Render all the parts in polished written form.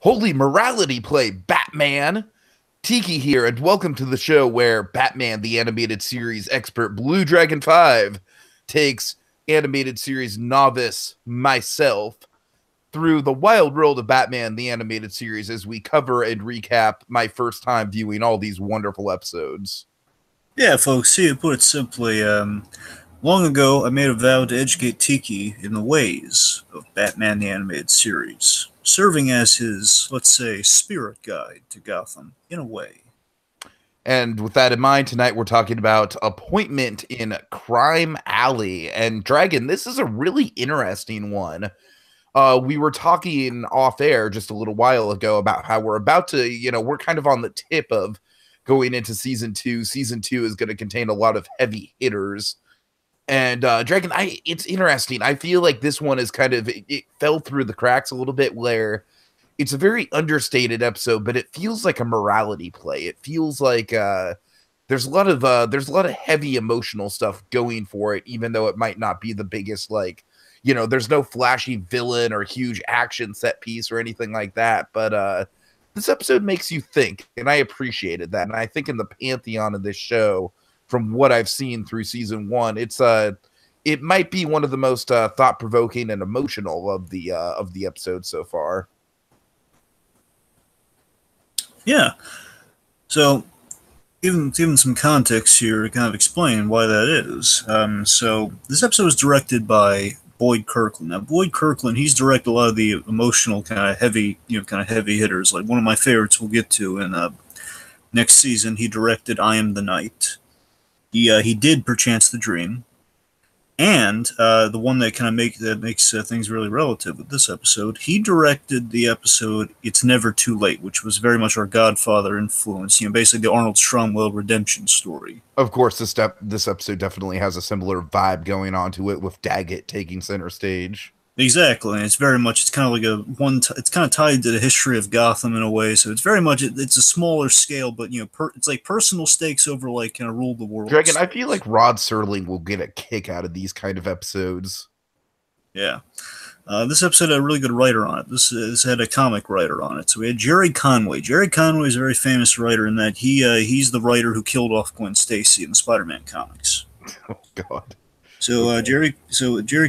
Holy morality play, Batman! Tiki here, and welcome to the show where Batman the Animated Series expert BlueDragonFive takes animated series novice myself through the wild world of Batman the Animated Series as we cover and recap my first time viewing all these wonderful episodes. Yeah, folks, see, to put it simply, long ago I made a vow to educate Tiki in the ways of Batman the Animated Series, serving as his, let's say, spirit guide to Gotham, in a way. And with that in mind, tonight we're talking about Appointment in Crime Alley. And Dragon, this is a really interesting one. We were talking off air just a little while ago about how we're about to, we're kind of on the tip of going into season two. Season two is going to contain a lot of heavy hitters. And Dragon, it's interesting. I feel like this one is it fell through the cracks a little bit where it's a very understated episode, but it feels like a morality play. It feels like there's a lot of heavy emotional stuff going for it, even though it might not be the biggest, there's no flashy villain or huge action set piece or anything like that. But this episode makes you think, and I appreciated that. And I think in the pantheon of this show, from what I've seen through season one, it might be one of the most thought-provoking and emotional of the episodes so far. Yeah, so even some context here to kind of explain why that is. So this episode was directed by Boyd Kirkland. Now, Boyd Kirkland, he's directed a lot of the emotional kind of heavy hitters. Like one of my favorites we'll get to in next season. He directed I Am the Night. He did Perchance the Dream, and the one that makes things really relative with this episode. He directed the episode "It's Never Too Late," which was very much our Godfather influence. Basically the Arnold Stromwell redemption story. Of course, this episode definitely has a similar vibe going on to it, with Daggett taking center stage. Exactly, and it's kind of like it's kind of tied to the history of Gotham in a way. So it's very much it's a smaller scale, but it's like personal stakes over like kind of rule the world. Dragon, I feel like Rod Serling will get a kick out of these kind of episodes. Yeah, this episode had a really good writer on it. This had a comic writer on it. So we had Jerry Conway. Jerry Conway is a very famous writer in that he's the writer who killed off Gwen Stacy in the Spider-Man comics. Oh God. So Jerry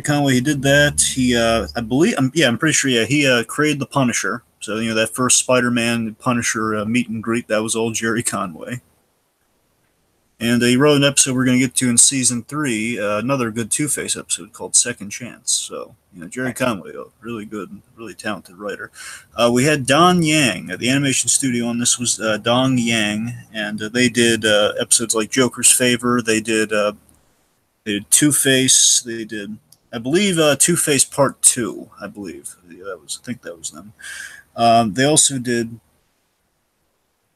Conway, he did that. I'm pretty sure. Yeah, he created the Punisher. So that first Spider-Man Punisher meet and greet, that was all Jerry Conway. And he wrote an episode we're going to get to in season 3, another good Two-Face episode called Second Chance. So Jerry Conway, a really good, really talented writer. We had Don Yang. The animation studio on this was Dong Yang, and they did episodes like Joker's Favor. They did Two-Face. They did, I believe, Two-Face Part 2, I believe. I think that was them. They also did...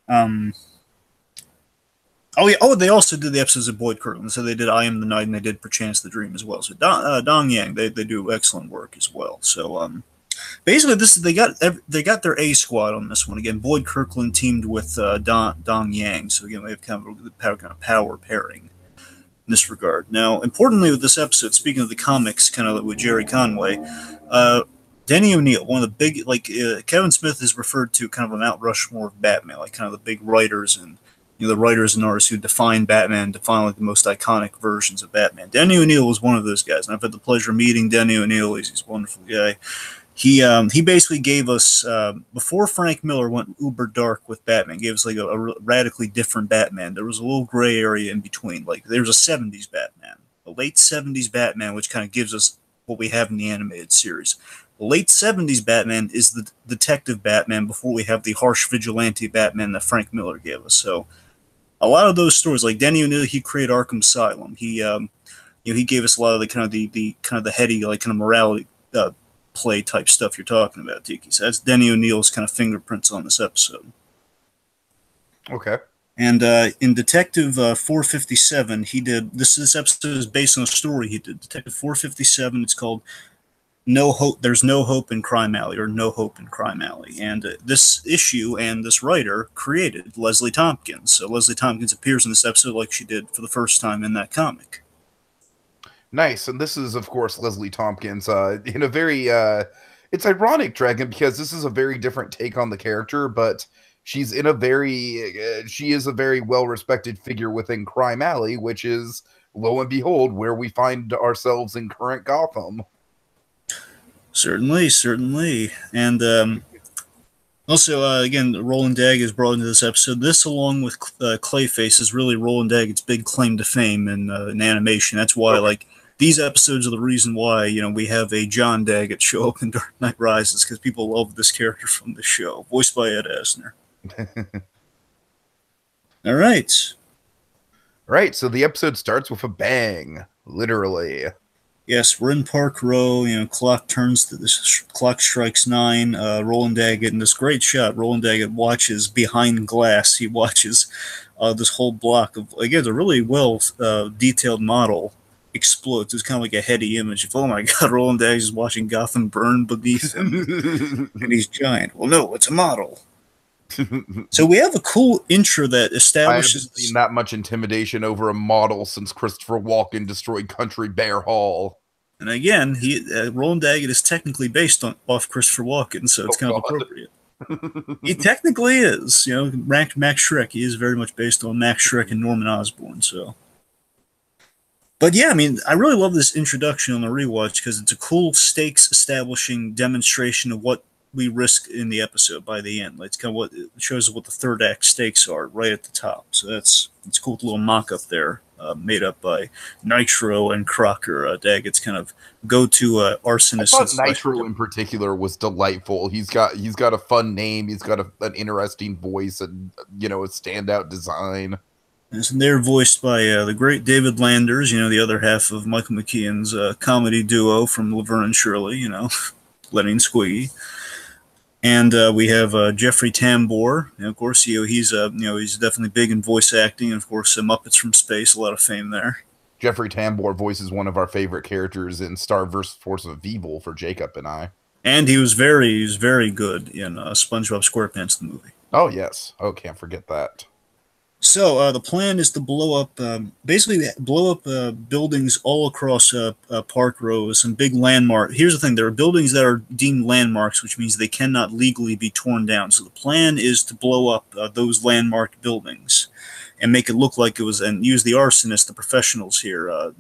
they also did the episodes of Boyd Kirkland. So they did I Am the Night, and they did Perchance the Dream as well. So Dong Yang, they do excellent work as well. So basically, they got their A squad on this one. Again, Boyd Kirkland teamed with Dong Yang. So again, we have kind of a power pairing in this regard. Now, importantly with this episode, speaking of the comics, kind of with Jerry Conway, Denny O'Neil, one of the big, Kevin Smith is referred to kind of an Mount Rushmore of Batman, like kind of the big writers and the writers and artists who define Batman, define like the most iconic versions of Batman. Denny O'Neil was one of those guys, and I've had the pleasure of meeting Denny O'Neil. He's a wonderful guy. He basically gave us, before Frank Miller went uber dark with Batman, gave us like a radically different Batman. There was a little gray area in between. Like there's a 70s Batman, a late 70s Batman, which kind of gives us what we have in the animated series. The late 70s Batman is the detective Batman before we have the harsh vigilante Batman that Frank Miller gave us. So a lot of those stories, like Denny O'Neil, he created Arkham Asylum. He gave us a lot of the kind of the heady, like kind of morality play type stuff you're talking about, Tiki. So that's Denny O'Neil's kind of fingerprints on this episode. Okay. And in Detective 457, he did this episode is based on a story he did. Detective 457. It's called No Hope. There's No Hope in Crime Alley, or No Hope in Crime Alley. And this issue and this writer created Leslie Thompkins. So Leslie Thompkins appears in this episode like she did for the first time in that comic. Nice. And this is, of course, Leslie Thompkins in a very It's ironic, Dragon, because this is a very different take on the character, but she's in a very she is a very well-respected figure within Crime Alley, which is, lo and behold, where we find ourselves in current Gotham. Certainly, certainly. And also, again, Roland Dagget is brought into this episode. This, along with Clayface, is really Roland Dagget's big claim to fame in animation. That's why, like, these episodes are the reason why, you know, we have a John Daggett show up in Dark Knight Rises, because people love this character from the show, voiced by Ed Asner. All right. Right, so the episode starts with a bang, literally. Yes, we're in Park Row. You know, clock turns to this. Clock strikes 9. Roland Dagget, in this great shot, Roland Dagget watches behind glass. He watches this whole block of, again, a really well detailed model explodes. It's kind of like a heady image of, oh my God, Roland Dagget is watching Gotham burn beneath him, and he's giant. Well, no, it's a model. So we have a cool intro that establishes. I haven't seen that much intimidation over a model since Christopher Walken destroyed Country Bear Hall. And again, Roland Dagget is technically based off Christopher Walken, so it's kind of appropriate. He technically is, you know, Max Schreck. He is very much based on Max Schreck and Norman Osborn. So, but yeah, I mean, I really love this introduction on the rewatch because it's a cool stakes establishing demonstration of what we risk in the episode by the end. Like, it's kind of what it shows what the third act stakes are right at the top. So it's cool, little mock up there. Made up by Nitro and Crocker, Daggett's kind of go-to arsonist. I thought Nitro in particular was delightful. He's got a fun name. He's got an interesting voice, and you know, a standout design. And they're voiced by the great David Landers. You know, the other half of Michael McKean's comedy duo from Laverne and Shirley. You know, Lenny and Squiggy. And we have Jeffrey Tambor. And of course, he's definitely big in voice acting. And of course, Muppets from Space, a lot of fame there. Jeffrey Tambor voices one of our favorite characters in Star vs. Force of Evil for Jacob and I. And he was very good in SpongeBob SquarePants the movie. Oh yes, can't forget that. So the plan is to blow up buildings all across Park Row, some big landmark. Here's the thing: there are buildings that are deemed landmarks, which means they cannot legally be torn down. So the plan is to blow up those landmarked buildings and make it look like it was, and use the arsonists, the professionals here,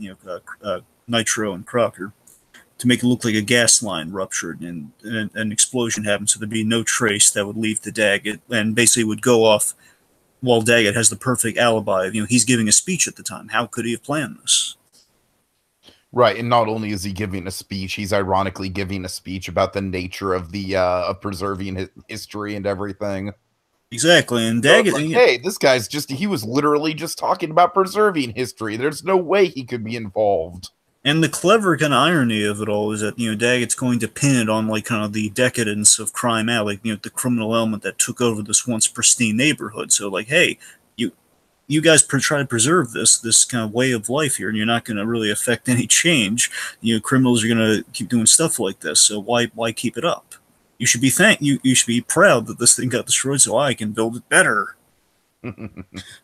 Nitro and Crocker, to make it look like a gas line ruptured and an explosion happened. So there'd be no trace that would leave the Daggett, and basically would go off. While Daggett has the perfect alibi of, he's giving a speech at the time. How could he have planned this? Right, and not only is he giving a speech, he's ironically giving a speech about the nature of the of preserving history and everything. Exactly, and Daggett, so hey, this guy's he was literally just talking about preserving history. There's no way he could be involved. And the clever kind of irony of it all is that, Daggett's going to pin it on, like, kind of the decadence of Crime Alley, the criminal element that took over this once pristine neighborhood. So, like, hey, you guys try to preserve this kind of way of life here, and you're not going to really affect any change. Criminals are going to keep doing stuff like this, so why keep it up? You should be you should be proud that this thing got destroyed so I can build it better.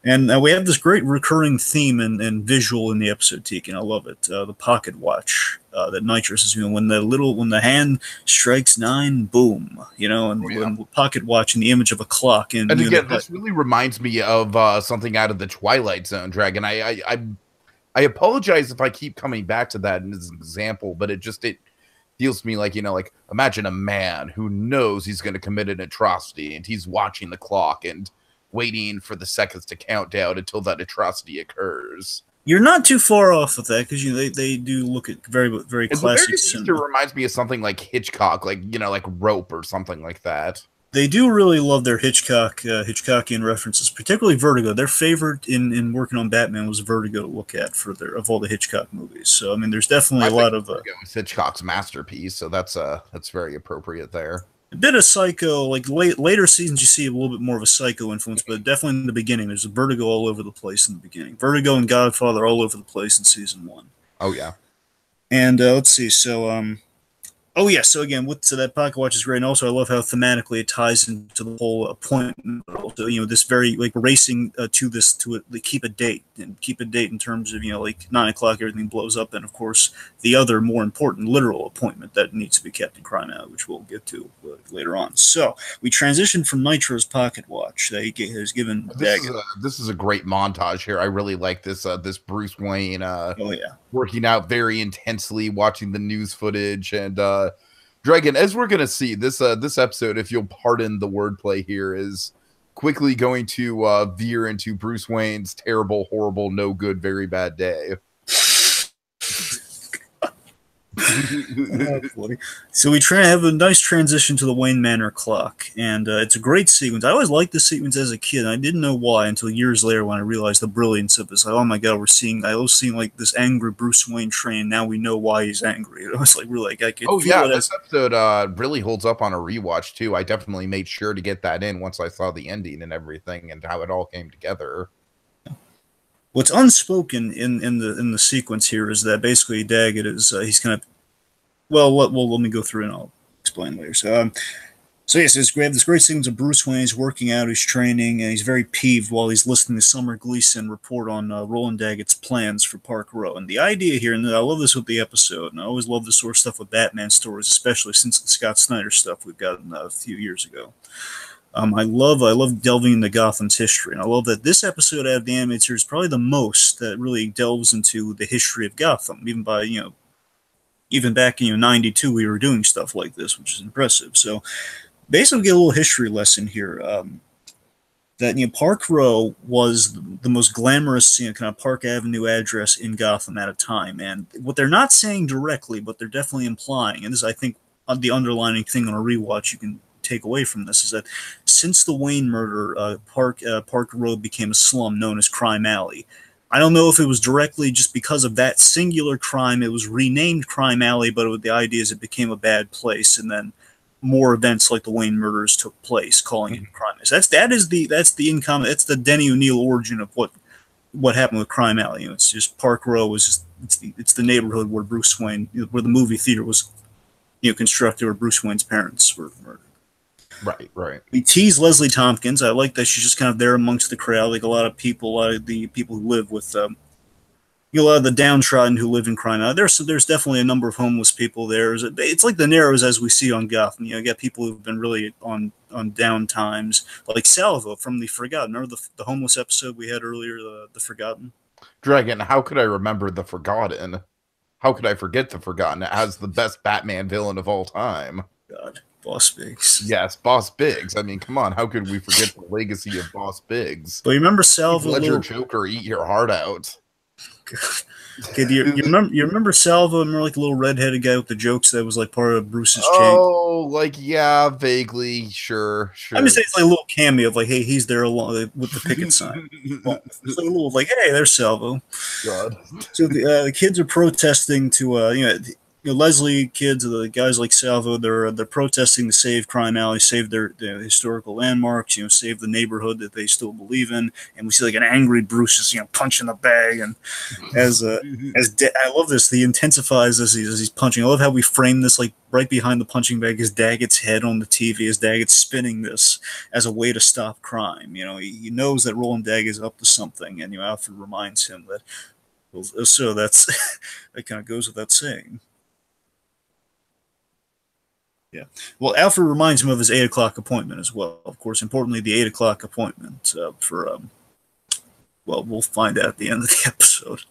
And we have this great recurring theme and visual in the episode, Tiki, and I love it. The pocket watch that Nitro says, when the hand strikes 9, boom, and when the pocket watch and the image of a clock. And again, this really reminds me of something out of the Twilight Zone, Dragon. I apologize if I keep coming back to that as an example, but it feels to me like, imagine a man who knows he's going to commit an atrocity and he's watching the clock and waiting for the seconds to count down until that atrocity occurs. You're not too far off with that, because they do look at very classic cinema. It reminds me of something like Hitchcock, like Rope or something like that. They do really love their Hitchcockian references, particularly Vertigo. Their favorite in working on Batman was Vertigo to look at of all the Hitchcock movies. So I mean, there's definitely a lot of Hitchcock's masterpiece. So that's very appropriate there. A bit of Psycho, like later seasons, you see a little bit more of a Psycho influence, but definitely in the beginning, there's a Vertigo all over the place in the beginning. Vertigo and Godfather all over the place in season 1. Oh yeah. And let's see. So Oh yeah, so again, so that pocket watch is great, and also I love how thematically it ties into the whole appointment. But also, this very like racing to this to it, like, keep a date and keep a date in terms of like 9 o'clock, everything blows up, and of course the other more important literal appointment that needs to be kept in Crime Alley, which we'll get to later on. So we transition from Nitro's pocket watch that he has given Daggett. This is a great montage here. I really like this this Bruce Wayne Oh yeah. working out very intensely, watching the news footage. And Dragon, as we're gonna see, this this episode, if you'll pardon the wordplay here, is quickly going to veer into Bruce Wayne's terrible, horrible, no good, very bad day. So we try to have a nice transition to the Wayne Manor clock, and it's a great sequence. I always liked this sequence as a kid, and I didn't know why until years later when I realized the brilliance of this. Like, oh my god, I was seeing like this angry Bruce Wayne train. Now we know why he's angry. It was like really like I could. Oh yeah, this episode really holds up on a rewatch too. I definitely made sure to get that in once I saw the ending and everything and how it all came together. What's unspoken in the sequence here is that basically Daggett is he's kind of let me go through and I'll explain later. So yes, we have this great sequence of Bruce Wayne. He's working out, he's training, and he's very peeved while he's listening to Summer Gleason report on Roland Daggett's plans for Park Row. And the idea here, and I love this with the episode, and I always love this sort of stuff with Batman stories, especially since the Scott Snyder stuff we've gotten a few years ago. I love delving into Gotham's history, and I love that this episode out of the animated series is probably the most that really delves into the history of Gotham. Even back in '92, we were doing stuff like this, which is impressive. So basically, we get a little history lesson here. That Park Row was the most glamorous kind of Park Avenue address in Gotham at a time, and what they're not saying directly, but they're definitely implying, and this is, I think, the underlining thing on a rewatch you can take away from this, is that since the Wayne murder, Park Road became a slum known as Crime Alley. I don't know if it was directly just because of that singular crime. It was renamed Crime Alley, but the idea is it became a bad place, and then more events like the Wayne murders took place, calling it Crime Alley. So that's the Denny O'Neil origin of what happened with Crime Alley. It's just Park Row was just it's the neighborhood where Bruce Wayne, where the movie theater was, constructed, where Bruce Wayne's parents were murdered. Right. We tease Leslie Thompkins. I like that she's just kind of there amongst the crowd, like a lot of the people who live with, a lot of the downtrodden who live in crime. There's definitely a number of homeless people there. It's like the Narrows as we see on Gotham. You get people who've been really on down times, like Salvo from The Forgotten. Remember the homeless episode we had earlier, the Forgotten? Dragon, how could I remember The Forgotten? How could I forget The Forgotten? It has the best Batman villain of all time. God. Boss Biggs. Yes, Boss Biggs. I mean, come on. How could we forget the legacy of Boss Biggs? But you remember Salvo? Ledger Joker, eat your heart out. Okay, you remember Salvo? Remember like the little redheaded guy with the jokes that was like part of Bruce's chain? Oh, like yeah, vaguely. Sure. I'm just saying it's like a little cameo of like, hey, he's there along with the picket sign. Well, it's like a little like, hey, there's Salvo. God. So the kids are protesting to Leslie kids, the guys like Salvo, they're protesting to save Crime Alley, save their historical landmarks, save the neighborhood that they still believe in. And we see like an angry Bruce just punching the bag, and I love this, he intensifies as he's punching. I love how we frame this, like right behind the punching bag is Daggett's head on the TV, as Daggett's spinning this as a way to stop crime. He knows that Roland Daggett is up to something, and Alfred reminds him that. Well, so that's that kind of goes without saying. Yeah. Well, Alfred reminds him of his 8 o'clock appointment as well. Of course, importantly, the 8 o'clock appointment we'll find out at the end of the episode.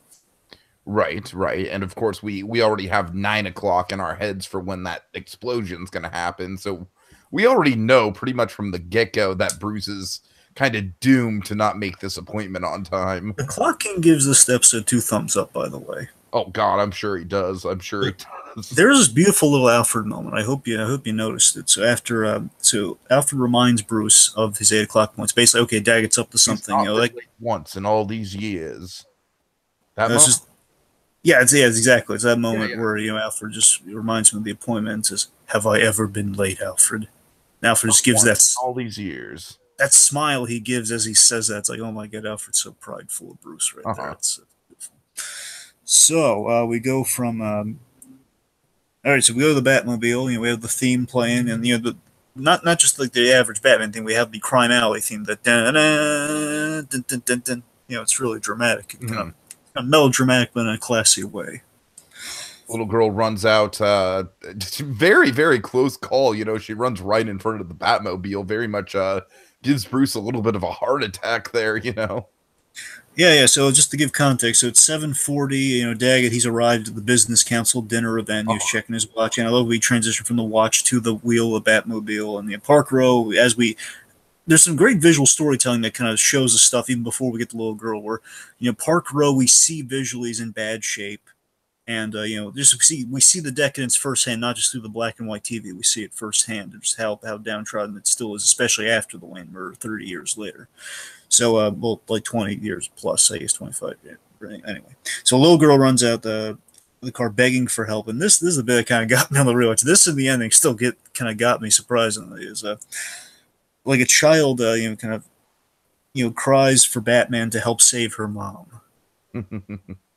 Right. And of course, we already have 9 o'clock in our heads for when that explosion's going to happen. So we already know pretty much from the get-go that Bruce is kind of doomed to not make this appointment on time. The Clock King gives this episode 2 thumbs up, by the way. Oh God, I'm sure he does. There's this beautiful little Alfred moment. I hope you noticed it. So Alfred reminds Bruce of his 8 o'clock points. Basically, okay, Daggett's up to something. Like once in all these years. It's exactly. It's that moment where Alfred just reminds him of the appointment and says, "Have I ever been late, Alfred?" And Alfred just gives that all these years. That smile he gives as he says that. It's like, oh my God, Alfred's so prideful of Bruce right there. It's beautiful. So we go from All right, so we go to the Batmobile. We have the theme playing, and the not just like the average Batman thing. We have the Crime Alley theme. That dun, dun, dun, dun, dun, dun. It's really dramatic, and kind of melodramatic, but in a classy way. Little girl runs out. Very, very close call. She runs right in front of the Batmobile. Very much gives Bruce a little bit of a heart attack there. Yeah. So just to give context, so it's 7:40. Daggett, he's arrived at the business council dinner event. He was checking his watch, and I love we transition from the watch to the wheel of Batmobile and the Park Row. There's some great visual storytelling that kind of shows us stuff even before we get the little girl. Where Park Row we see visually is in bad shape. And just we see the decadence firsthand, not just through the black and white TV. We see it firsthand, just how downtrodden it still is, especially after the Wayne murder, 30 years later. So, like 20 years plus, I guess 25. Yeah, right? Anyway, so a little girl runs out the car begging for help, and this is a bit that kind of got me on the rewatch. This in the ending still kind of got me surprisingly. Is like a child, kind of cries for Batman to help save her mom.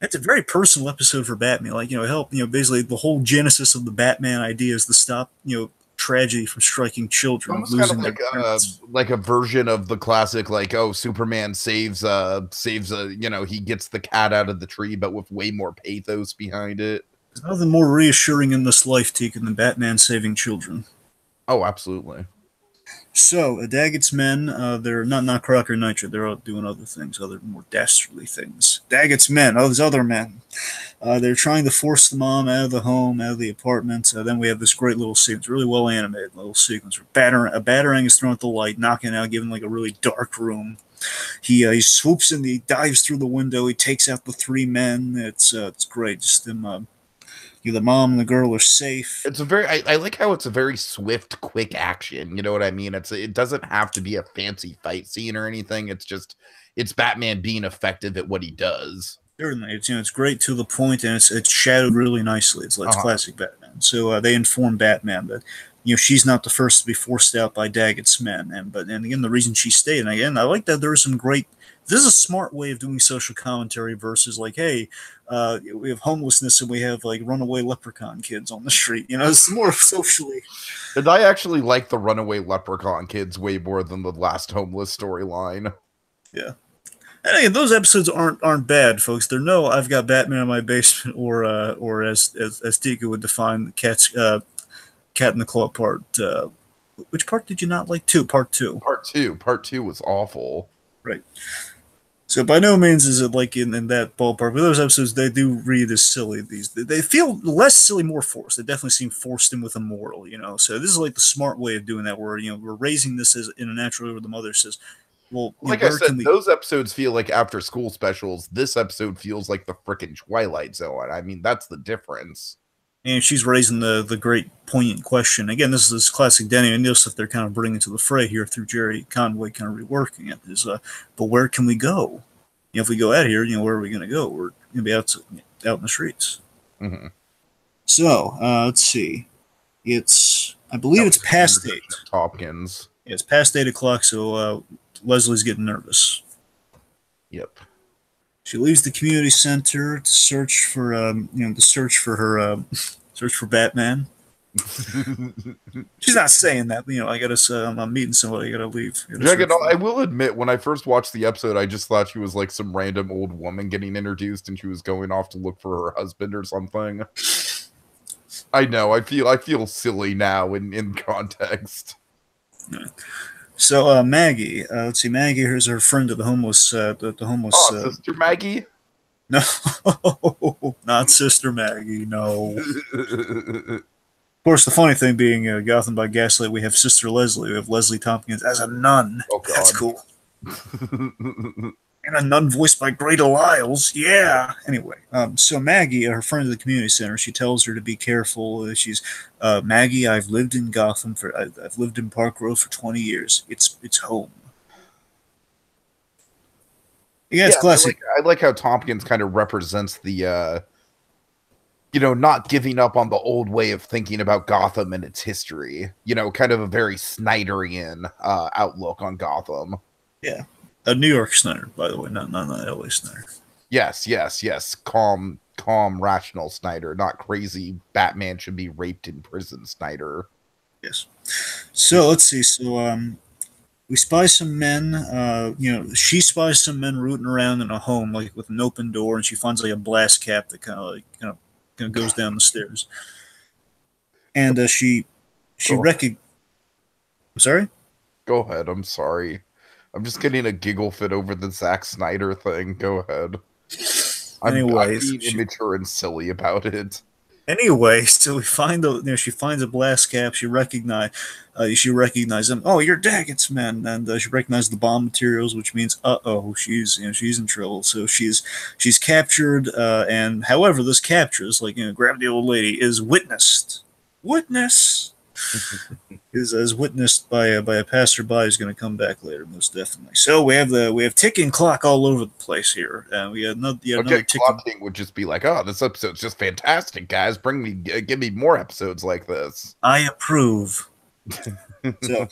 It's a very personal episode for Batman. Like, help, basically the whole genesis of the Batman idea is to stop, tragedy from striking children. Almost kind of like a version of the classic, like, oh, Superman saves he gets the cat out of the tree, but with way more pathos behind it. There's nothing more reassuring in this life, Tiki, than Batman saving children. Oh, absolutely. So, Daggett's men, they're not Crocker Nitro. They're out doing other things, other more dastardly things. Daggett's men, these other men. They're trying to force the mom out of the home, out of the apartment. Then we have this great little sequence, really well animated little sequence where a batarang is thrown at the light, knocking it out, giving like a really dark room. He swoops in, he dives through the window, he takes out the three men. It's great. Just them. The mom and the girl are safe. It's I like how it's a very swift, quick action. You know what I mean? It doesn't have to be a fancy fight scene or anything. It's Batman being effective at what he does. Certainly, it's great to the point, and it's shadowed really nicely. It's classic Batman. So they inform Batman that she's not the first to be forced out by Daggett's men, and again the reason she stayed. And again, I like that there is some great. This is a smart way of doing social commentary versus like, hey, we have homelessness and we have like runaway leprechaun kids on the street. It's more socially. And I actually like the runaway leprechaun kids way more than the last homeless storyline. Yeah. And again, those episodes aren't bad, folks. They're no, I've got Batman in my basement, or as Tika would define the Cat in the Claw part. Which part did you not like? Part two. Part two was awful. Right. So by no means is it like in that ballpark. But those episodes, they do read as silly. They feel less silly, more forced. They definitely seem forced in with a moral, So this is like the smart way of doing that, where we're raising this as in a natural way where the mother says, "Well, like I said, those episodes feel like after school specials. This episode feels like the frickin' Twilight Zone. I mean, that's the difference." And she's raising the great poignant question. Again, this is this classic Danny O'Neill stuff they're kind of bringing to the fray here through Jerry Conway kind of reworking it. But where can we go? If we go out here, where are we going to go? We're going to be out in the streets. Mm-hmm. So, let's see. I believe it's past 8. Thompkins. Yeah, it's past 8 o'clock, so Leslie's getting nervous. Yep. She leaves the community center to search for, search for Batman. She's not saying that. I gotta. I'm meeting somebody. I gotta leave. I will admit, when I first watched the episode, I just thought she was like some random old woman getting introduced, and she was going off to look for her husband or something. I know. I feel silly now in context. Yeah. So Maggie, let's see. Maggie, here's her friend of the homeless. The homeless. Sister Maggie. No, not Sister Maggie. No. Of course, the funny thing being Gotham by Gaslight, we have Sister Leslie. We have Leslie Thompkins as a nun. Oh, God. That's cool. And a nun voiced by Greta Lyles. Yeah. Anyway, so Maggie, her friend at the community center, she tells her to be careful. She's Maggie. I've lived in Gotham I've lived in Park Row for 20 years. It's home. Yeah, it's classic. I like how Tompkins kind of represents the, not giving up on the old way of thinking about Gotham and its history. Kind of a very Snyderian outlook on Gotham. Yeah. New York Snyder, by the way, not LA Snyder. Yes. Calm, calm, rational Snyder, not crazy Batman should be raped in prison Snyder. Yes. So let's see. So we spy some men. She spies some men rooting around in a home, like with an open door, and she finds like a blast cap that kind of goes down the stairs. And she Go, recognizes. I'm sorry. go ahead. I'm sorry. I'm just getting a giggle fit over the Zack Snyder thing. Go ahead. I'm Anyways, being immature and silly about it. so we find she finds a blast cap. She recognizes them. Oh, you're Daggett's men, and she recognizes the bomb materials, which means she's in trouble. So she's captured, and however this capture is like grab the old lady is witnessed. Witness is as witnessed by a passerby who's going to come back later, most definitely. So we have ticking clock all over the place here. We have another ticking Clock King would just be like, "Oh, this episode's just fantastic, guys! Give me more episodes like this." I approve. So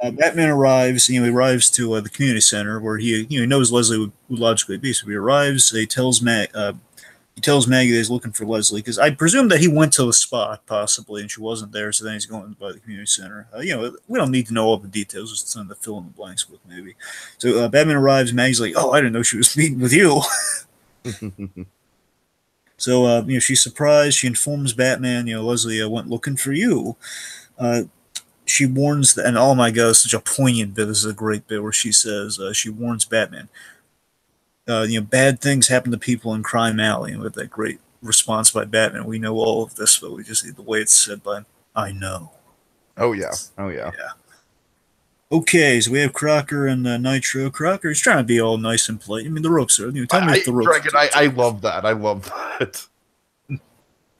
Batman arrives. He arrives to the community center where he knows Leslie would logically be. So he arrives. He tells Maggie that he's looking for Leslie because I presume that he went to the spot possibly and she wasn't there. So then he's going by the community center. We don't need to know all the details. Just something to fill in the blanks with maybe. So Batman arrives. Maggie's like, "Oh, I didn't know she was meeting with you." So she's surprised. She informs Batman. Leslie went looking for you. She warns, and oh my god, it's such a poignant bit. This is a great bit where she says, she warns Batman. Bad things happen to people in Crime Alley, and with that great response by Batman, we know all of this, but we just need the way it's said by, I know. Oh yeah, yeah. Okay, so we have Crocker and Nitro. Crocker is trying to be all nice and polite. I mean, the ropes are. Tell me if the ropes. Dragon, I love that. I love that.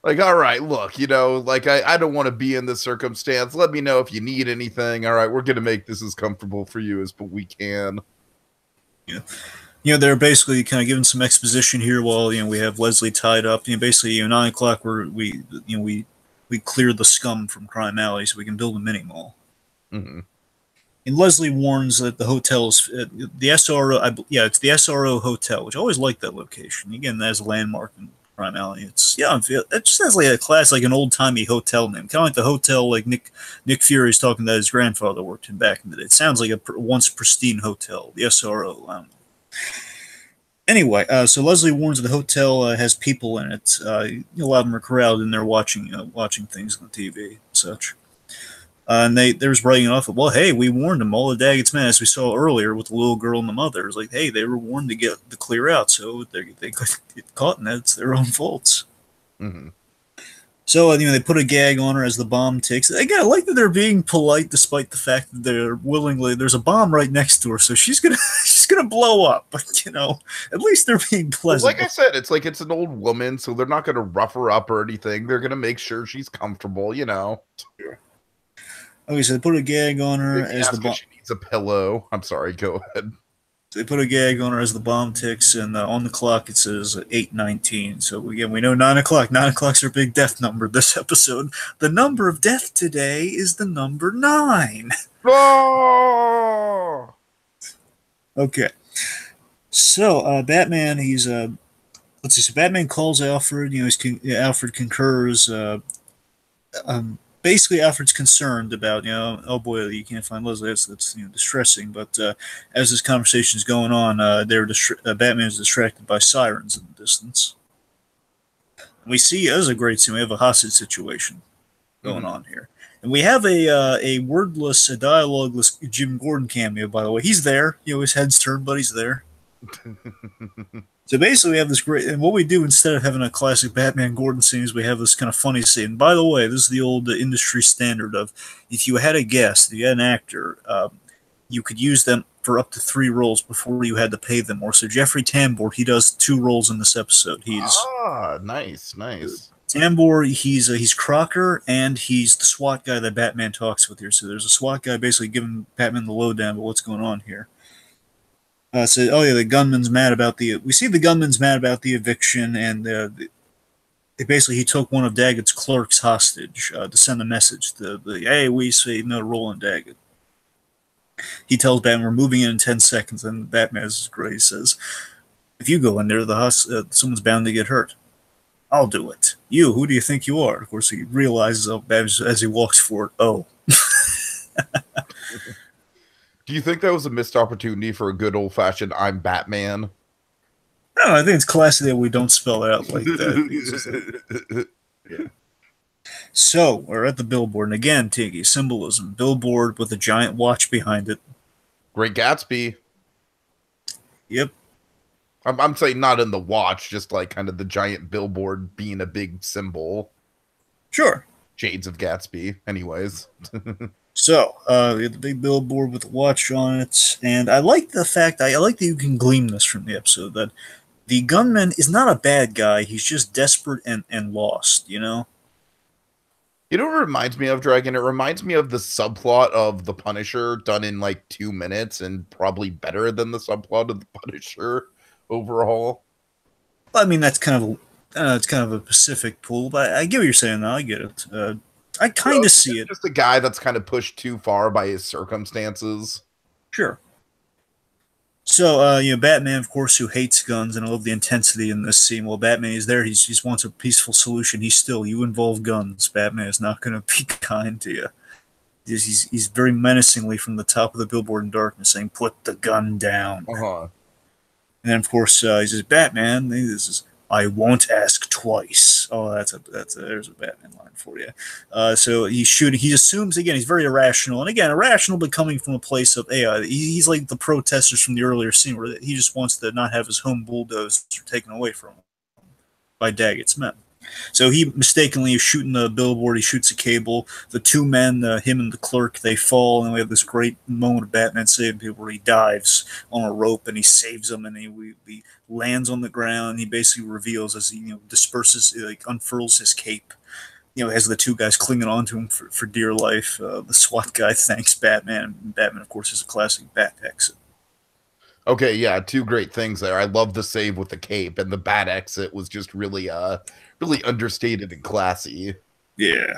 Like, all right, look, I don't want to be in this circumstance. Let me know if you need anything. All right, we're going to make this as comfortable for you as we can. Yeah. They're basically kind of giving some exposition here while, we have Leslie tied up. Basically, 9 o'clock, we cleared the scum from Crime Alley so we can build a mini mall. Mm-hmm. And Leslie warns that the hotel is the SRO. It's the SRO Hotel, which I always like that location. Again, that is a landmark in Crime Alley. It just sounds like a class, like an old timey hotel name, kind of like the hotel like Nick Fury's talking that his grandfather worked in back in the day. It sounds like a once pristine hotel, the SRO. I don't know. Anyway, so Leslie warns the hotel has people in it. A lot of them are crowded in there watching things on the TV and such. And they was writing off of, well, hey, we warned them. All the Daggett's men, as we saw earlier with the little girl and the mother, it's like, hey, they were warned to clear out, so they got caught in that. It's their own faults. Mm-hmm. So they put a gag on her as the bomb ticks. Again, I like that they're being polite despite the fact that they're willingly. There's a bomb right next to her, so she's gonna blow up. But at least they're being pleasant. Well, like I said, it's like it's an old woman, so they're not gonna rough her up or anything. They're gonna make sure she's comfortable. Okay, so they put a gag on her as the bomb. She needs a pillow. I'm sorry. Go ahead. So they put a gag on her as the bomb ticks, and on the clock it says 8:19. So again, we know 9 o'clock. 9 o'clock's our big death number this episode. The number of death today is the number 9. Oh! Okay. So Batman, he's let's see. So Batman calls Alfred. Alfred concurs. Basically, Alfred's concerned about, oh boy, you can't find Leslie. That's distressing. But as this conversation is going on, Batman is distracted by sirens in the distance. We see, as a great scene, we have a hostage situation going on here. And we have a wordless, dialogueless Jim Gordon cameo, by the way. He's there. His head's turned, but he's there. So basically, we have this great, and what we do instead of having a classic Batman Gordon scene is we have this kind of funny scene. By the way, this is the old industry standard of if you had a guest, if you had an actor, you could use them for up to 3 roles before you had to pay them more. So Jeffrey Tambor, he does 2 roles in this episode. Nice. Tambor, he's Crocker, and he's the SWAT guy that Batman talks with here. So there's a SWAT guy basically giving Batman the lowdown about what's going on here. The gunman's mad about we see the gunman's mad about the eviction, and he took one of Daggett's clerks hostage to send a message to hey, we say no Roland Daggett. He tells Batman we're moving in 10 seconds, and Batman is great. He says, if you go in there, someone's bound to get hurt. I'll do it. You, who do you think you are? Of course, he realizes as he walks forward, oh. Do you think that was a missed opportunity for a good old fashioned "I'm Batman"? No, I think it's classy that we don't spell it out like that. Yeah. So, we're at the billboard, and again, Tiki, symbolism. Billboard with a giant watch behind it. Great Gatsby. Yep. I'm saying not in the watch, just like kind of the giant billboard being a big symbol. Sure. Shades of Gatsby. Anyways. So, we have the big billboard with the watch on it, and I like the fact, I like that you can glean this from the episode, that the gunman is not a bad guy, he's just desperate and lost, you know? You know what it reminds me of, Dragon? It reminds me of the subplot of The Punisher done in like 2 minutes and probably better than the subplot of The Punisher overall. I mean, that's kind of it's kind of a Pacific pool, but I get what you're saying now. I get it. I kind of see it. Just a guy that's kind of pushed too far by his circumstances. Sure. So, Batman, of course, who hates guns, and I love the intensity in this scene. While Batman is there, he just wants a peaceful solution. You involve guns. Batman is not going to be kind to you. He's very menacingly from the top of the billboard in darkness saying, "Put the gun down." Uh-huh. And then, of course, he says, "Batman, this is, I won't ask twice." Oh, there's a Batman line for you. So he's shooting. He assumes, again, he's very irrational, and again, irrational, but coming from a place of AI. He's like the protesters from the earlier scene, where he just wants to not have his home bulldozed or taken away from him by Daggett's men. So he mistakenly is shooting the billboard. He shoots a cable. The two men, him and the clerk, they fall, and we have this great moment of Batman saving people where he dives on a rope and he saves them, and he lands on the ground. He basically reveals as he disperses, like unfurls his cape. As the two guys clinging onto him for dear life. The SWAT guy thanks Batman. And Batman, of course, is a classic bat exit. Okay, yeah, two great things there. I love the save with the cape, and the bat exit was just really really understated and classy. Yeah.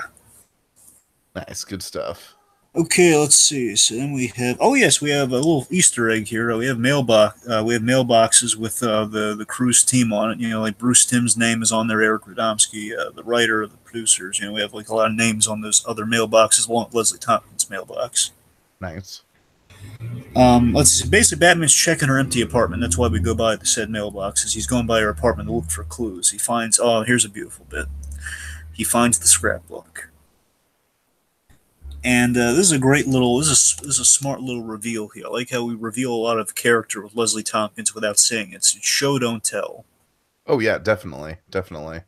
Nice, good stuff. Okay, let's see. So then we have. Oh yes, we have a little Easter egg here. We have mailboxes with the cruise team on it. Like Bruce Timm's name is on there. Eric Radomski, the writer, the producers. We have like a lot of names on those other mailboxes, along with Leslie Thompkins' mailbox. Nice. Let's see. Basically, Batman's checking her empty apartment. That's why we go by the said mailboxes. He's going by her apartment to look for clues. He finds. Oh, here's a beautiful bit. He finds the scrapbook. And this is a great little, this is a smart little reveal here. I like how we reveal a lot of character with Leslie Thompkins without saying it. It's show, don't tell. Oh yeah, definitely, definitely.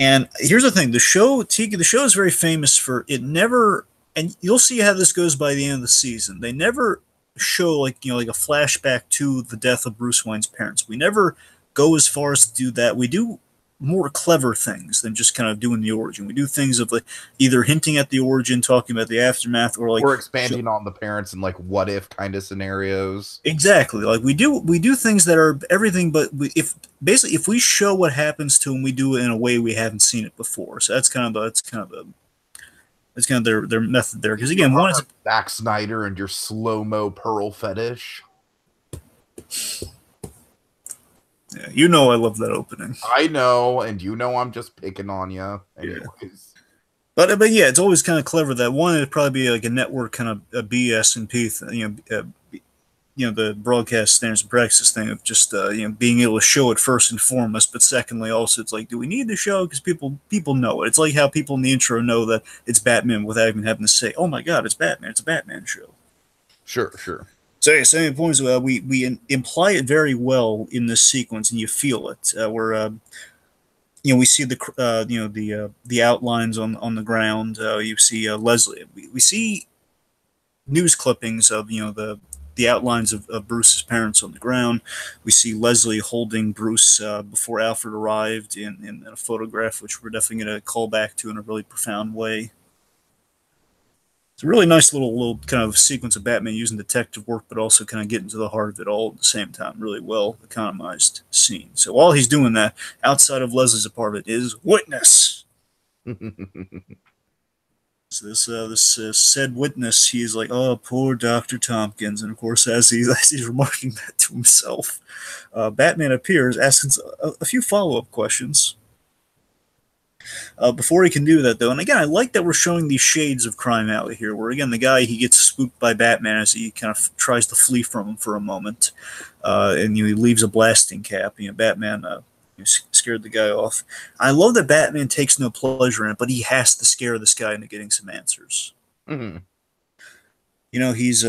And here's the thing: the show is very famous for it never, and you'll see how this goes by the end of the season. They never show like a flashback to the death of Bruce Wayne's parents. We never go as far as to do that. We do more clever things than just kind of doing the origin. We do things of like either hinting at the origin, talking about the aftermath, or like we're expanding on the parents and like what if kind of scenarios. Exactly. Like we do things that are everything, but if we show what happens to them, we do it in a way we haven't seen it before. So that's kind of their method there. Because again, one is Zack Snyder and your slow-mo pearl fetish. Yeah, I love that opening. I know, and I'm just picking on you. Anyways. Yeah. But yeah, it's always kind of clever that one, it'd probably be like a network kind of a BS and P, the broadcast standards and practices thing of just being able to show it first and foremost. But secondly, also it's like, do we need the show? Because people know it. It's like how people in the intro know that it's Batman without even having to say, "Oh my God, it's Batman! It's a Batman show." Sure. So yeah, same points. We imply it very well in this sequence, and you feel it. We see the outlines on the ground. You see Leslie. We see news clippings of the outlines of Bruce's parents on the ground. We see Leslie holding Bruce before Alfred arrived in a photograph, which we're definitely going to call back to in a really profound way. It's a really nice little kind of sequence of Batman using detective work, but also kind of getting to the heart of it all at the same time. Really well economized scene. So while he's doing that, outside of Leslie's apartment is Witness. So this said Witness, he's like, "Oh, poor Dr. Thompkins," and of course, as he's remarking that to himself, Batman appears, asking a few follow-up questions. Before he can do that, though, and again, I like that we're showing these shades of Crime Alley here, where again the guy he gets spooked by Batman as he kind of tries to flee from him for a moment, and he leaves a blasting cap. Batman scared the guy off. I love that Batman takes no pleasure in it, but he has to scare this guy into getting some answers. Mm-hmm. He's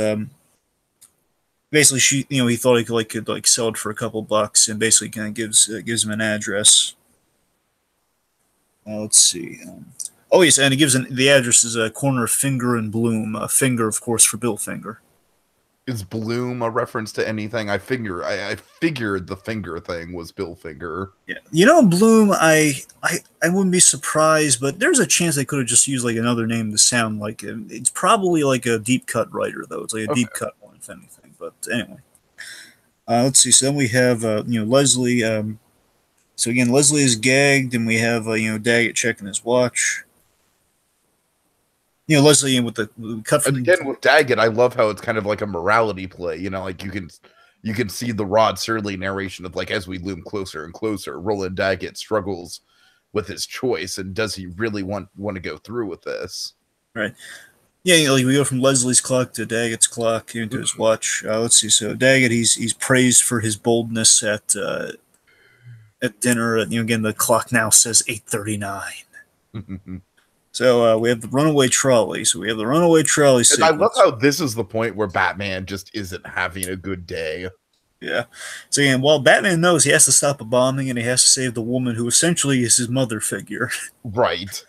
basically he thought he could sell it for a couple bucks, and basically kind of gives him an address. Let's see. Oh yes, and it gives the address is a corner of Finger and Bloom. Finger, of course, for Bill Finger. Is Bloom a reference to anything? I figured the finger thing was Bill Finger. Yeah, Bloom. I wouldn't be surprised, but there's a chance they could have just used like another name to sound like it. It's probably like a deep cut writer though. It's like a deep cut one, if anything. But anyway, let's see. So then we have Leslie. So again, Leslie is gagged, and we have Daggett checking his watch. Leslie with the cut from again with Daggett. I love how it's kind of like a morality play. Like you can see the Rod Serling narration of like as we loom closer and closer, Roland Daggett struggles with his choice, and does he really want to go through with this? Right. Yeah, we go from Leslie's clock to Daggett's clock into his watch. Let's see. So Daggett, he's praised for his boldness at dinner. Again, the clock now says 8:39. So we have the runaway trolley. And I love how this is the point where Batman just isn't having a good day. Yeah. So again, while Batman knows he has to stop a bombing and he has to save the woman who essentially is his mother figure. Right.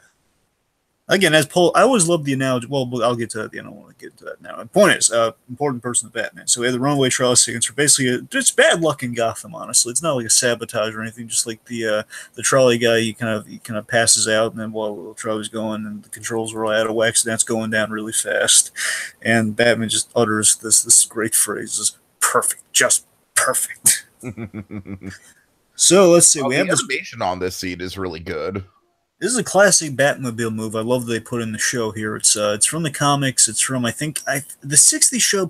Again, as Paul, I always love the analogy. Well, I'll get to that. I don't want to get into that now. The point is, important person of Batman. So we have the runaway trolley sequence. Basically, it's bad luck in Gotham. Honestly, it's not like a sabotage or anything. Just like the trolley guy, he kind of passes out, and then while the trolley's going, and the controls are all out of whack, so that's going down really fast, and Batman just utters this great phrase: "Is perfect, just perfect." So let's see. We have the animation on this scene is really good. This is a classic Batmobile move. I love that they put in the show here. It's from the comics. It's from the '60s show.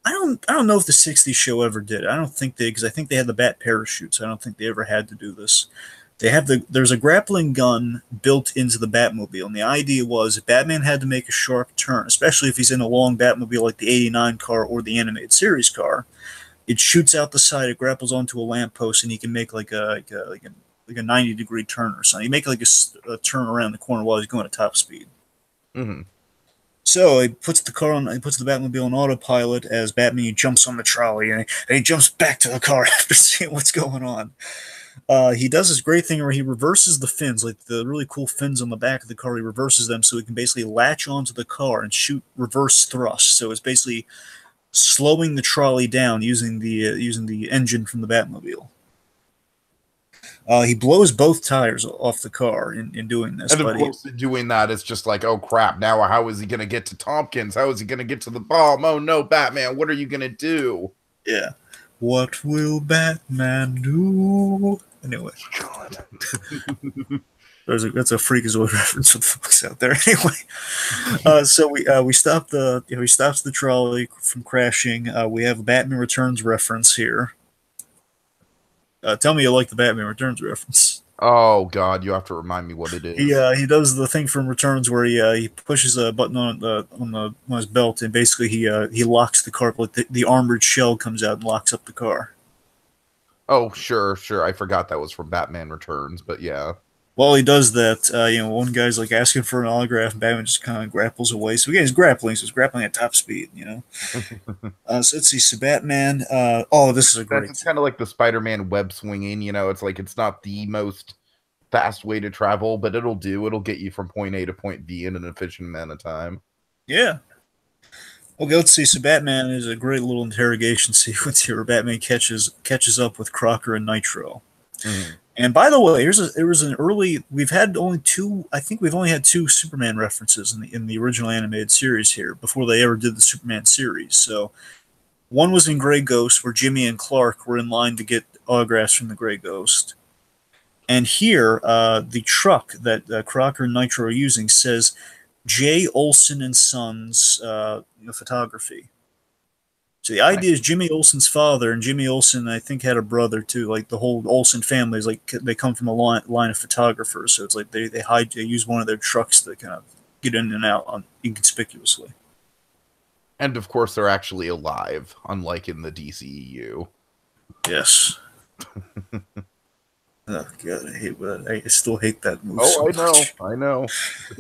I don't know if the '60s show ever did it. I don't think because I think they had the bat parachutes. I don't think they ever had to do this. There's a grappling gun built into the Batmobile, and the idea was if Batman had to make a sharp turn, especially if he's in a long Batmobile like the '89 car or the animated series car, it shoots out the side, it grapples onto a lamppost, and he can make like a 90-degree turn or something. You make like a turn around the corner while he's going at top speed. Mm-hmm. So he puts the Batmobile on autopilot as Batman jumps on the trolley, and he jumps back to the car after seeing what's going on. He does this great thing where he reverses the fins, like the really cool fins on the back of the car. He reverses them so he can basically latch onto the car and shoot reverse thrust. So it's basically slowing the trolley down using the engine from the Batmobile. He blows both tires off the car in doing this. And of course, doing that, it's just like, oh crap! Now, how is he going to get to Thompkins? How is he going to get to the bomb? Oh no, Batman! What are you going to do? Yeah. What will Batman do? Anyway, God. That's a Freakazoid reference for the folks out there. Anyway, so we stop he stops the trolley from crashing. We have a Batman Returns reference here. Tell me you like the Batman Returns reference. Oh God, you have to remind me what it is. He does the thing from Returns where he pushes a button on his belt, and basically he locks the car. Like the armored shell comes out and locks up the car. Oh sure. I forgot that was from Batman Returns, but yeah. While he does that, one guy's like asking for an autograph, and Batman just kind of grapples away. So again, he's grappling, at top speed, So let's see. So Batman. This is a great. It's kind of like the Spider-Man web swinging. It's like it's not the most fast way to travel, but it'll do. It'll get you from point A to point B in an efficient amount of time. Yeah. Okay, let's see. So Batman is a great little interrogation sequence here where Batman catches up with Crocker and Nitro. Mm-hmm. And by the way, we've only had two Superman references in the original animated series here before they ever did the Superman series. So one was in Grey Ghost where Jimmy and Clark were in line to get autographs from the Grey Ghost. And here, the truck that Crocker and Nitro are using says J. Olson and Sons Photography. So the idea is Jimmy Olsen's father, and Jimmy Olsen, I think, had a brother too. Like the whole Olsen family is like they come from a line of photographers. So it's like they use one of their trucks to kind of get in and out inconspicuously. And of course, they're actually alive, unlike in the DCEU. Yes. Oh god, I still hate that movie. Oh, so I know.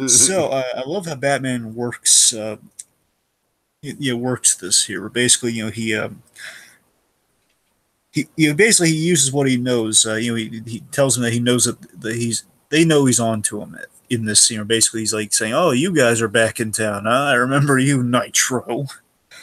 So I love how Batman works. Works this here. Basically, he basically he uses what he knows. He tells them that he knows that they know he's on to him in this scene. Basically, he's like saying, "Oh, you guys are back in town. Huh? I remember you, Nitro.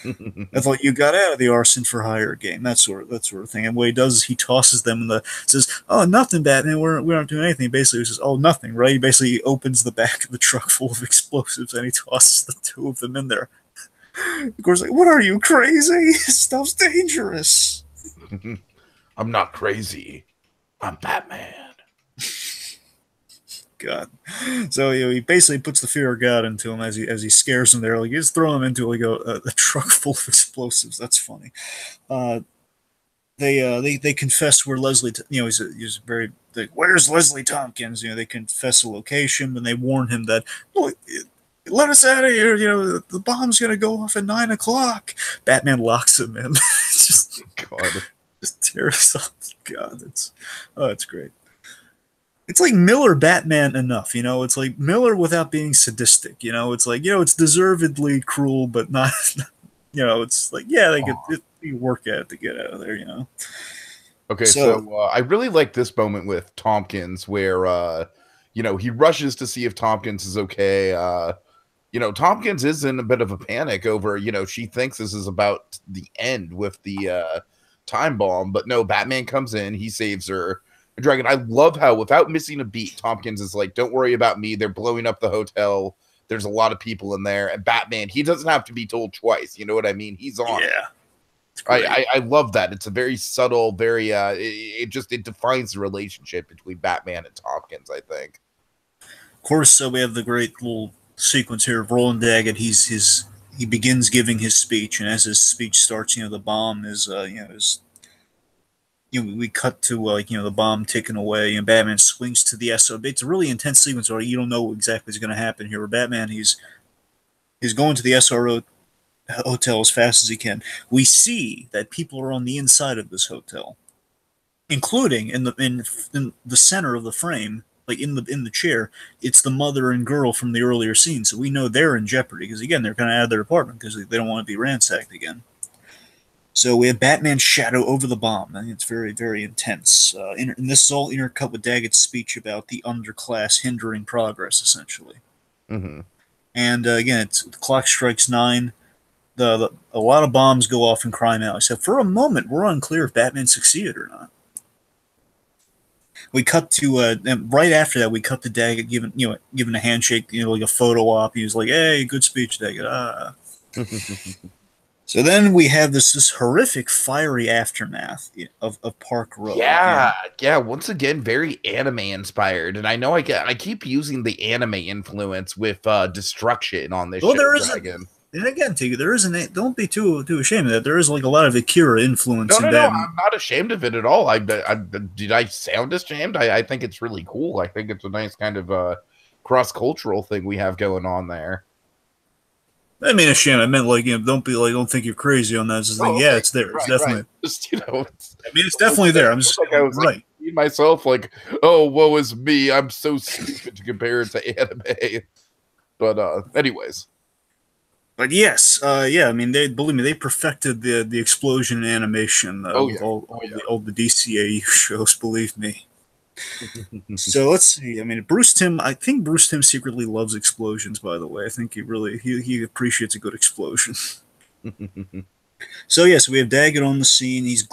I thought you got out of the arson for hire game, that sort of thing." And what he does is he tosses them says, "Oh, nothing, Batman. We aren't doing anything." Basically, he says, "Oh, nothing, right?" He basically opens the back of the truck full of explosives and he tosses the two of them in there. Of course, like, what are you, crazy? This stuff's dangerous. I'm not crazy. I'm Batman. God. So he basically puts the fear of God into him as he scares them there. Like he's throwing them into like a truck full of explosives. That's funny. They confess where Leslie. He's very. Where's Leslie Thompkins? They confess a location, and they warn him that look. Let us out of here! The bomb's gonna go off at 9 o'clock. Batman locks him in. God. Just tears off. God, it's great. It's like Miller Batman enough, It's like Miller without being sadistic, It's like it's deservedly cruel, but not. It's like they work at it to get out of there, Okay, so I really like this moment with Tompkins where he rushes to see if Tompkins is okay. Tompkins is in a bit of a panic over, she thinks this is about the end with the time bomb, but no, Batman comes in, he saves her. Dragon, I love how without missing a beat, Tompkins is like, don't worry about me. They're blowing up the hotel. There's a lot of people in there. And Batman, he doesn't have to be told twice. You know what I mean? He's on. Yeah. I love that. It's a very subtle, very it defines the relationship between Batman and Tompkins, I think. Of course, we have the great little sequence here of Roland Daggett. He begins giving his speech, and as his speech starts, the bomb is we cut to the bomb ticking away, and Batman swings to the SO. It's a really intense sequence where you don't know exactly what's going to happen here. Where Batman he's going to the SRO hotel as fast as he can. We see that people are on the inside of this hotel, including in the center of the frame, like in the chair. It's the mother and girl from the earlier scene, so we know they're in jeopardy because again they're kind of out of their apartment because they don't want to be ransacked again. So we have Batman's shadow over the bomb. I think it's very, very intense. And this is all intercut with Daggett's speech about the underclass hindering progress, essentially. Mm-hmm. And again, the clock strikes 9. A lot of bombs go off in Crime Alley. So for a moment, we're unclear if Batman succeeded or not. We cut to and right after that. We cut to Daggett giving a handshake, like a photo op. He was like, "Hey, good speech, Daggett." So then we have this horrific fiery aftermath of Park Row. Yeah. Once again, very anime inspired, and I know I keep using the anime influence with destruction on this show. Dragon. And again, Tiki, there isn't. Don't be too ashamed of that. There is like a lot of Akira influence in that. No, I'm not ashamed of it at all. Did I sound ashamed? I think it's really cool. I think it's a nice kind of cross-cultural thing we have going on there. I mean, ashamed. I meant like don't think you're crazy on that. It's just yeah, it's there. It's definitely. Right. Just, it's definitely there. I'm just like I was right. Like, myself like, oh, woe is me. I'm so stupid to compare it to anime. But anyways. But yes, yeah. I mean, believe me, they perfected the explosion animation all the DCAU shows. Believe me. So let's see. I mean, I think Bruce Timm secretly loves explosions. By the way, I think he appreciates a good explosion. So yes, we have Daggett on the scene. He's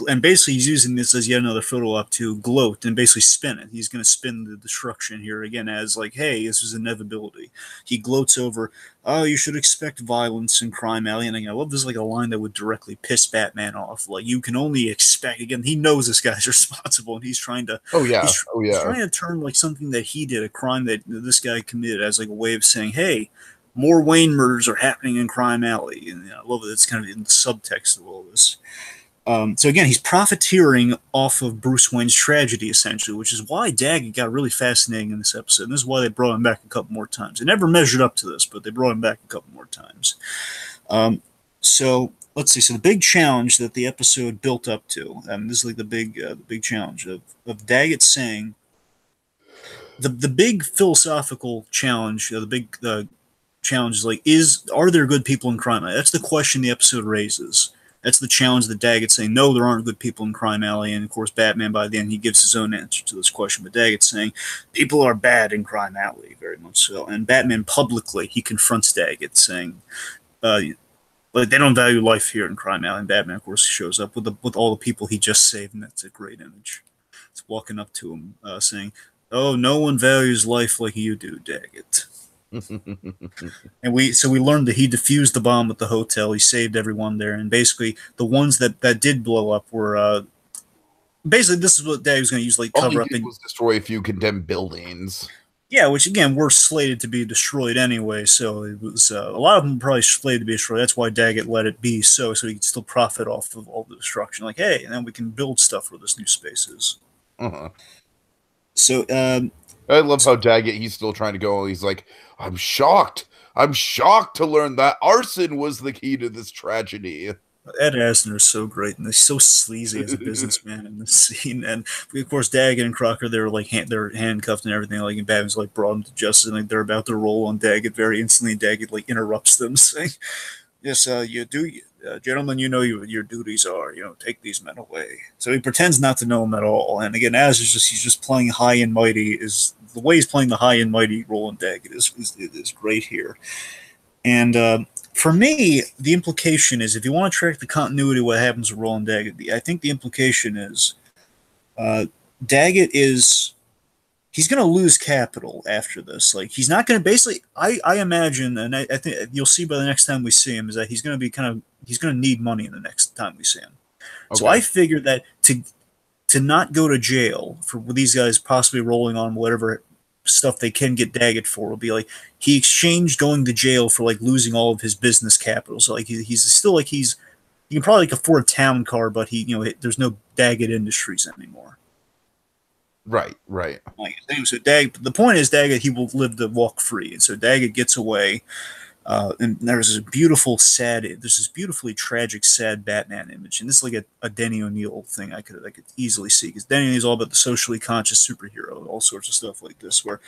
using this as yet another photo op to gloat and basically spin it. He's going to spin the destruction here again as like, hey, this is inevitability. He gloats over, oh, you should expect violence in Crime Alley. And I love this like a line that would directly piss Batman off. Like you can only expect. Again, he knows this guy's responsible, and he's trying to. He's trying to turn like something that he did, a crime that this guy committed, as like a way of saying, hey, more Wayne murders are happening in Crime Alley, and I love it. It's kind of in the subtext of all this. So again, he's profiteering off of Bruce Wayne's tragedy, essentially, which is why Daggett got really fascinating in this episode. And this is why they brought him back a couple more times. They never measured up to this, but they brought him back a couple more times. So let's see. So the big challenge that the episode built up to, this is like the big challenge of Daggett saying the big philosophical challenge, the big challenge is like, are there good people in crime? That's the question the episode raises. That's the challenge that Daggett's saying, no, there aren't good people in Crime Alley. And, of course, Batman, by the end, he gives his own answer to this question. But Daggett's saying, people are bad in Crime Alley, very much so. And Batman publicly, he confronts Daggett, saying, like, they don't value life here in Crime Alley. And Batman, of course, shows up with all the people he just saved, and that's a great image. It's walking up to him, saying, oh, no one values life like you do, Daggett. And we learned that he defused the bomb at the hotel. He saved everyone there, and basically the ones that did blow up were basically, this is what Dad was going to use, like, cover up and destroy a few condemned buildings. Yeah, which again were slated to be destroyed anyway. So it was a lot of them probably slated to be destroyed. That's why Daggett let it be so he could still profit off of all the destruction. Like, hey, and then we can build stuff for this new space is. So I love how Daggett, he's still trying to go. He's like, I'm shocked to learn that arson was the key to this tragedy. Ed Asner is so great, and he's so sleazy as a businessman in this scene. And of course, Daggett and Crocker, they're like they're handcuffed and everything. Like, and Batman's like brought them to justice, and like they're about to roll on Daggett very instantly. Daggett like interrupts them, saying, "Yes, you do, gentlemen. You know your duties are, take these men away." So he pretends not to know them at all. And again, he's just playing high and mighty. Is the way he's playing the high and mighty Roland Dagget is great here. And for me, the implication is, if you want to track the continuity of what happens with Roland Dagget, I think the implication is Dagget he's going to lose capital after this. Like, he's not going to basically, I imagine, and I think you'll see by the next time we see him, is that he's going to need money the next time we see him. Okay. So I figured that to not go to jail for these guys possibly rolling on whatever stuff they can get Daggett for will be like, he exchanged going to jail for like losing all of his business capital. So like he's still like he can probably like afford a town car, but there's no Daggett Industries anymore. Right. Like, so the point is Daggett, he will live to walk free, and so Daggett gets away. And there's this beautifully tragic, sad Batman image, and this is like a Denny O'Neil thing I could easily see, because Denny O'Neil's all about the socially conscious superhero, all sorts of stuff like this. Where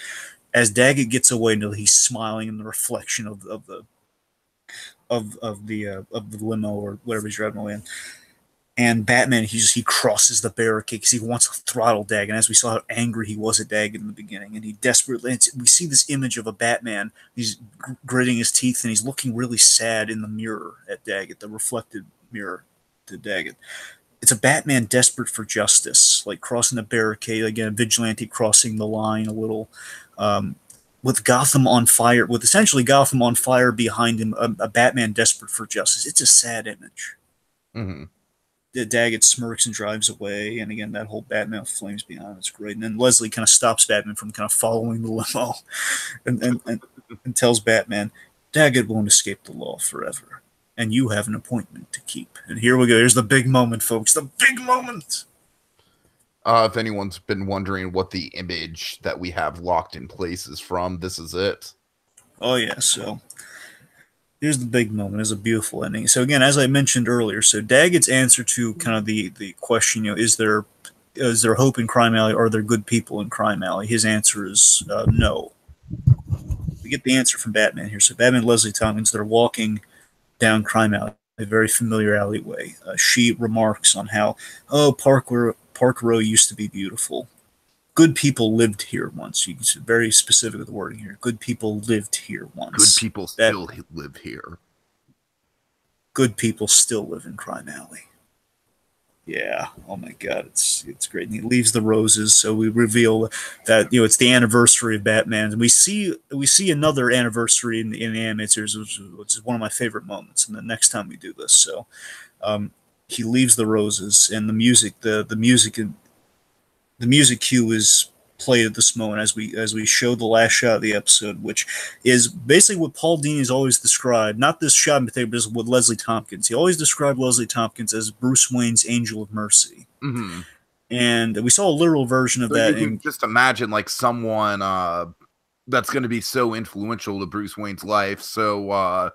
as Daggett gets away, he's smiling in the reflection of the limo or whatever he's driving away in. And Batman, he crosses the barricade because he wants to throttle Daggett. And as we saw how angry he was at Daggett in the beginning, and we see this image of a Batman. He's gritting his teeth and he's looking really sad in the mirror at Daggett, the reflected mirror to Daggett. It's a Batman desperate for justice, like crossing the barricade again, a vigilante crossing the line a little, with Gotham on fire, with essentially Gotham on fire behind him. A Batman desperate for justice. It's a sad image. Mm-hmm. Daggett smirks and drives away, and again, that whole Batman flames behind it's great. And then Leslie kind of stops Batman from kind of following the limo, and tells Batman, Daggett won't escape the law forever, and you have an appointment to keep. And here we go. Here's the big moment, folks. The big moment. If anyone's been wondering what the image that we have locked in place is from, this is it. Oh yeah, so here's the big moment. It's a beautiful ending. So again, as I mentioned earlier, so Daggett's answer to kind of the question, is there hope in Crime Alley? Are there good people in Crime Alley? His answer is no. We get the answer from Batman here. So Batman and Leslie Thompkins, they're walking down Crime Alley, a very familiar alleyway. She remarks on how, Park Row used to be beautiful. Good people lived here once. You can see very specific with the wording here. Good people lived here once. Good people still live here. Good people still live in Crime Alley. Yeah. Oh my God, it's great. And he leaves the roses, so we reveal that it's the anniversary of Batman. And we see another anniversary in the animated series, which is one of my favorite moments. And the next time we do this, so he leaves the roses, and the music cue is played at this moment as we show the last shot of the episode, which is basically what Paul Dini's always described. Not this shot in particular, but with Leslie Thompkins. He always described Leslie Thompkins as Bruce Wayne's angel of mercy. Mm-hmm. And we saw a literal version of so that. You can just imagine like someone that's going to be so influential to Bruce Wayne's life, so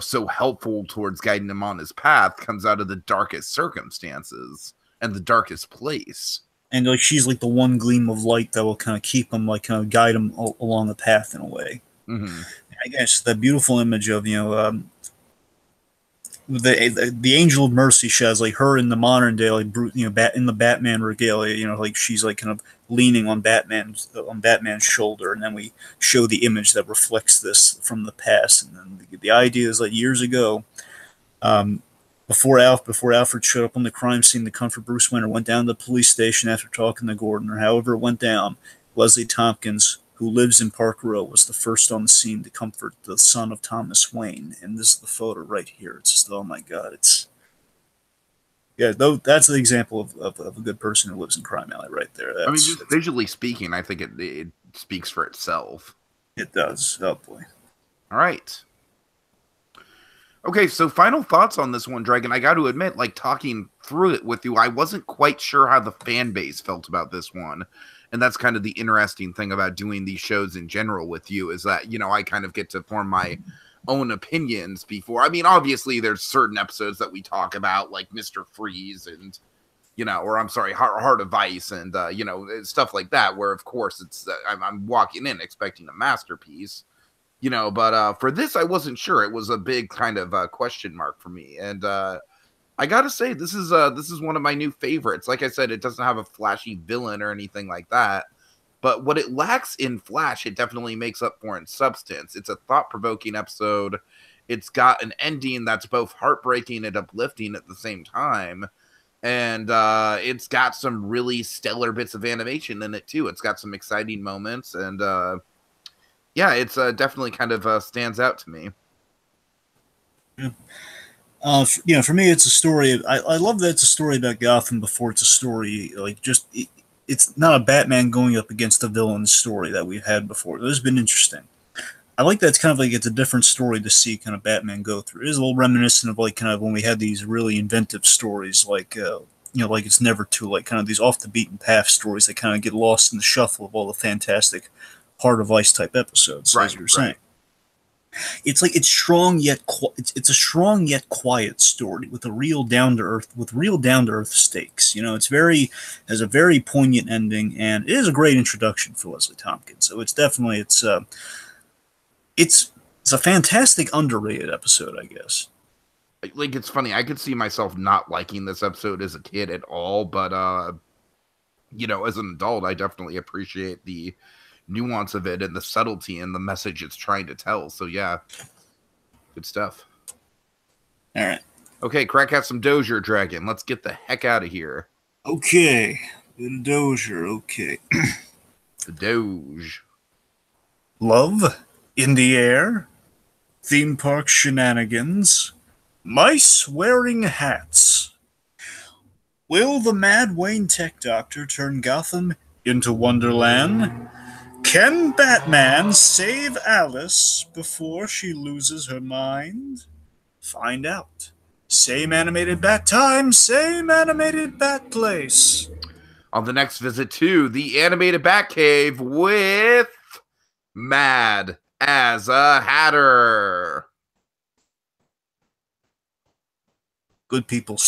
so helpful towards guiding him on his path, comes out of the darkest circumstances and the darkest place. And like she's like the one gleam of light that will kind of keep him, like kind of guide him along the path in a way. Mm-hmm. I guess that beautiful image of the angel of mercy shows like her in the modern day, like in the Batman regalia, like she's like kind of leaning on Batman's shoulder, and then we show the image that reflects this from the past. And then the idea is like years ago, before Alfred showed up on the crime scene to comfort Bruce Wayne, or went down to the police station after talking to Gordon, or however it went down, Leslie Thompkins, who lives in Park Row, was the first on the scene to comfort the son of Thomas Wayne. And this is the photo right here. It's just, oh my God, that's the example of a good person who lives in Crime Alley right there. Just visually speaking, I think it speaks for itself. It does. Oh boy. All right. Okay, so final thoughts on this one, Dragon. I got to admit, like talking through it with you, I wasn't quite sure how the fan base felt about this one. And that's kind of the interesting thing about doing these shows in general with you, is that, I kind of get to form my own opinions before. I mean, obviously there's certain episodes that we talk about, like Mr. Freeze and, or I'm sorry, Heart of Ice and, stuff like that, where of course it's, I'm walking in expecting a masterpiece, but for this, I wasn't sure. It was a big kind of question mark for me. And, I gotta say, this is one of my new favorites. Like I said, it doesn't have a flashy villain or anything like that, but what it lacks in flash, it definitely makes up for in substance. It's a thought-provoking episode. It's got an ending that's both heartbreaking and uplifting at the same time, and it's got some really stellar bits of animation in it too. It's got some exciting moments, and it's definitely kind of stands out to me. Yeah. For me, it's a story. I love that it's a story about Gotham before it's a story. It's not a Batman going up against a villain story that we've had before. This has been interesting. I like that it's kind of like it's a different story to see kind of Batman go through. It is a little reminiscent of like kind of when we had these really inventive stories, like like It's Never Too Late, kind of these off the beaten path stories that kind of get lost in the shuffle of all the fantastic Heart of Ice type episodes, as you were saying. It's like it's strong yet it's a strong yet quiet story with real down to earth stakes. It's has a very poignant ending, and it is a great introduction for Leslie Thompkins. So it's definitely it's a fantastic underrated episode, I guess. Like, it's funny, I could see myself not liking this episode as a kid at all, but as an adult, I definitely appreciate the nuance of it and the subtlety and the message it's trying to tell. So yeah, good stuff. All right. Okay, crack out some Dozier, Dragon. Let's get the heck out of here. Okay. The Dozier. Okay. The Doge. Love in the air. Theme park shenanigans. Mice wearing hats. Will the Mad Wayne Tech Doctor turn Gotham into Wonderland? Can Batman save Alice before she loses her mind? Find out. Same animated bat time, same animated bat place. On the next visit to the animated Batcave with Mad as a Hatter. Good people.